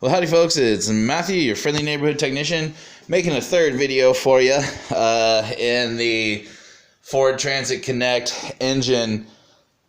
Well, howdy folks, it's Matthew, your friendly neighborhood technician, making a third video for you in the Ford Transit Connect engine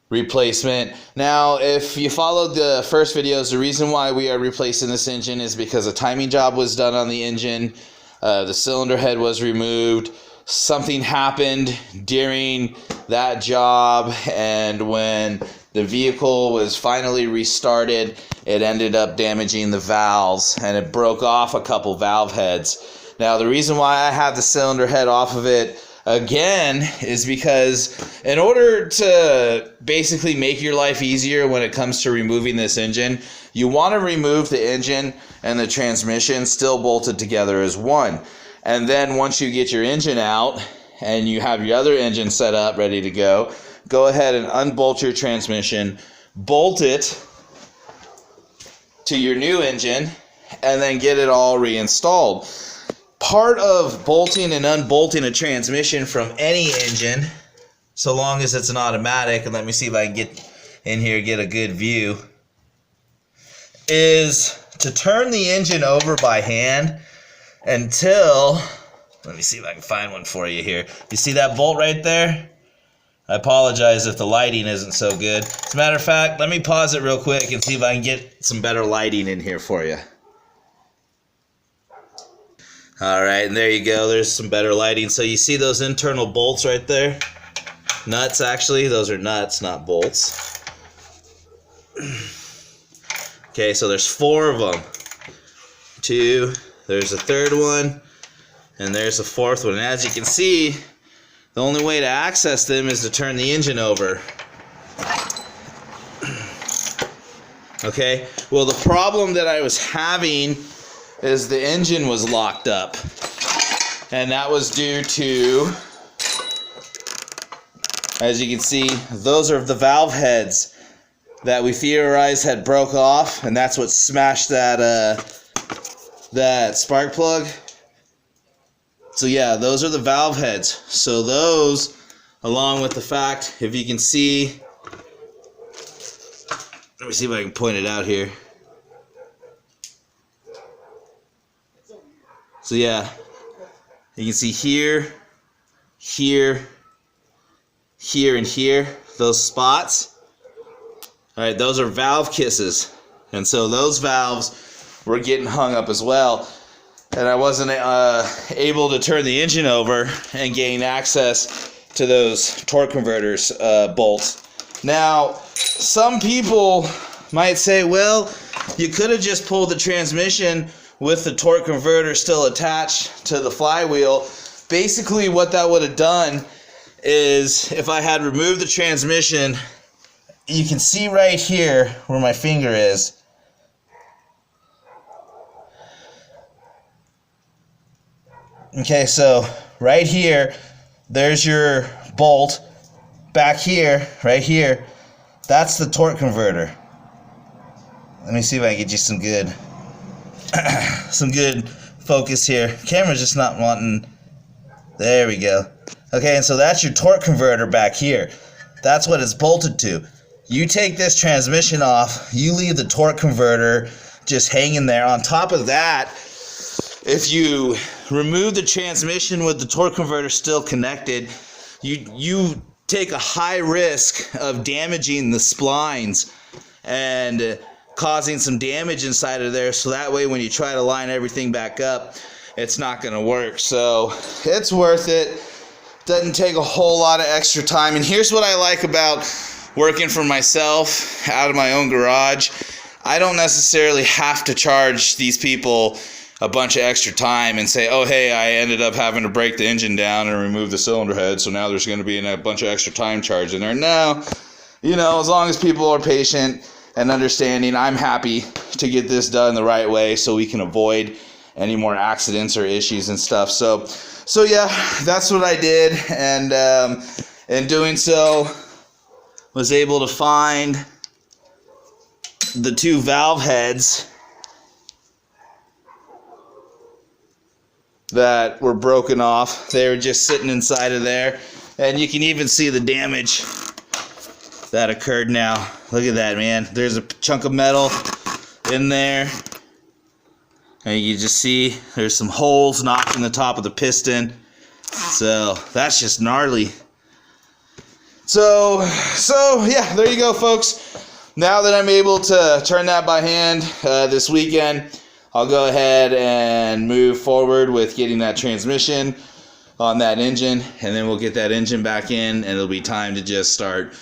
replacement. Now, if you followed the first videos, the reason why we are replacing this engine is because a timing job was done on the engine, the cylinder head was removed, something happened during that job, and when the vehicle was finally restarted, it ended up damaging the valves and it broke off a couple valve heads. Now, the reason why I have the cylinder head off of it again is because in order to basically make your life easier when it comes to removing this engine, you want to remove the engine and the transmission still bolted together as one. And then once you get your engine out and you have your other engine set up ready to go ahead and unbolt your transmission, bolt it to your new engine, and then get it all reinstalled. Part of bolting and unbolting a transmission from any engine, so long as it's an automatic, and let me see if I can get in here, get a good view, is to turn the engine over by hand until, let me see if I can find one for you here. You see that bolt right there? I apologize if the lighting isn't so good. As a matter of fact, let me pause it real quick and see if I can get some better lighting in here for you. Alright, and there you go. There's some better lighting. So you see those internal bolts right there? Nuts, actually. Those are nuts, not bolts. Okay, so there's 4 of them. 2, there's a third one, and there's a 4th one. And as you can see, the only way to access them is to turn the engine over. Okay, well, the problem that I was having is the engine was locked up. And that was due to, as you can see, those are the valve heads that we theorized had broke off, and that's what smashed that spark plug. So yeah, those are the valve heads. So those, along with the fact, if you can see, let me see if I can point it out here. So yeah, you can see here, here, here, and here, those spots. Alright, those are valve kisses. And so those valves were getting hung up as well. And I wasn't able to turn the engine over and gain access to those torque converters bolts. Now, some people might say, well, you could have just pulled the transmission with the torque converter still attached to the flywheel. Basically, what that would have done is, if I had removed the transmission, you can see right here where my finger is. Okay, so right here, there's your bolt. Back here, right here, that's the torque converter. Let me see if I can get you some good focus here. Camera's just not wanting. There we go. Okay, and so that's your torque converter back here. That's what it's bolted to. You take this transmission off, you leave the torque converter just hanging there. On top of that, if you remove the transmission with the torque converter still connected, you take a high risk of damaging the splines and causing some damage inside of there, so that way when you try to line everything back up, it's not going to work. So it's worth it. Doesn't take a whole lot of extra time. And here's what I like about working for myself out of my own garage. I don't necessarily have to charge these people a bunch of extra time and say, oh hey, I ended up having to break the engine down and remove the cylinder head, so now there's going to be a bunch of extra time charge in there. No, you know, as long as people are patient and understanding, I'm happy to get this done the right way so we can avoid any more accidents or issues and stuff. So yeah, that's what I did, and in doing so, was able to find the 2 valve heads that were broken off. They were just sitting inside of there, and you can even see the damage that occurred now. Look at that, man. There's a chunk of metal in there. And you just see there's some holes knocked in the top of the piston. So that's just gnarly. So yeah, there you go, folks. Now that I'm able to turn that by hand this weekend, I'll go ahead and move forward with getting that transmission on that engine, and then we'll get that engine back in, and it'll be time to just start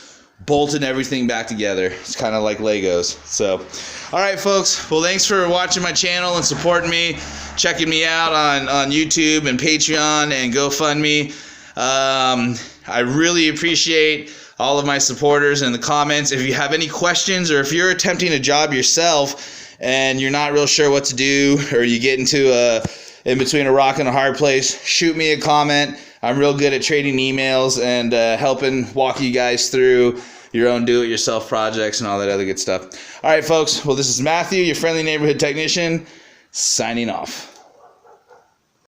bolting everything back together. It's kind of like Legos. So, all right, folks. Well, thanks for watching my channel and supporting me, checking me out on YouTube and Patreon and GoFundMe. I really appreciate all of my supporters in the comments. If you have any questions, or if you're attempting a job yourself and you're not real sure what to do, or you get into in between a rock and a hard place, shoot me a comment. I'm real good at trading emails and helping walk you guys through your own do-it-yourself projects and all that other good stuff. All right, folks. Well, this is Matthew, your friendly neighborhood technician, signing off.